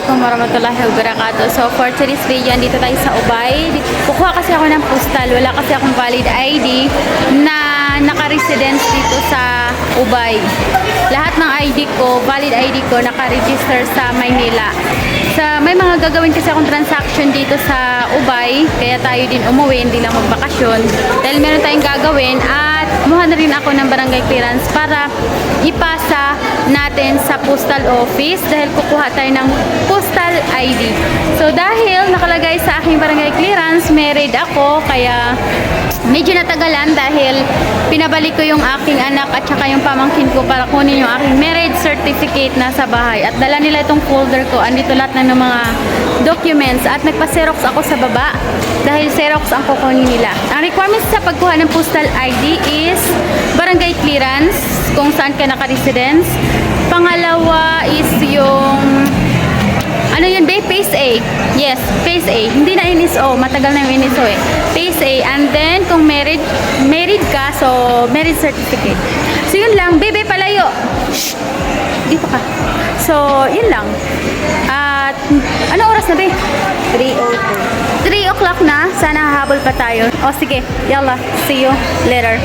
Assalamualaikum warahmatullahi wabarakatuh. So for today's video, andito tayo sa Ubay. Kukuha kasi ako ng postal. Wala kasi akong valid ID na naka-residence dito sa Ubay. Lahat ng ID ko, valid ID ko, naka-register sa Maynila. May mga gagawin kasi akong transaction dito sa Ubay. Kaya tayo din umuwi, hindi lang magbakasyon. Dahil meron tayong gagawin at kumuha na rin ako ng barangay clearance para ipasa natin sa postal office dahil kukuha tayo ng postal ID. So dahil nakalagay sa aking barangay clearance, married ako, kaya medyo natagalan dahil pinabalik ko yung aking anak at saka yung pamangkin ko para kunin yung aking marriage certificate na sa bahay. At dala nila itong folder ko, andito lahat ng mga documents at nagpa-xerox ako sa baba dahil xerox ang kukunin nila. Ang requirements sa pagkuha ng postal ID is barangay clearance kung saan ka naka-residence. Pangalawa is yung ano yun, babe? Phase A. Yes, Phase A. Hindi na NSO. Matagal na yung NSO eh. Phase A. And then, kung married ka, so, marriage certificate. So, yun lang. Bebe, palayo. Shh! Dito ka. So, yun lang. At, ano oras na, be? 3 o'clock na. Sana hahabol pa tayo. O, sige. Yalla. See you later.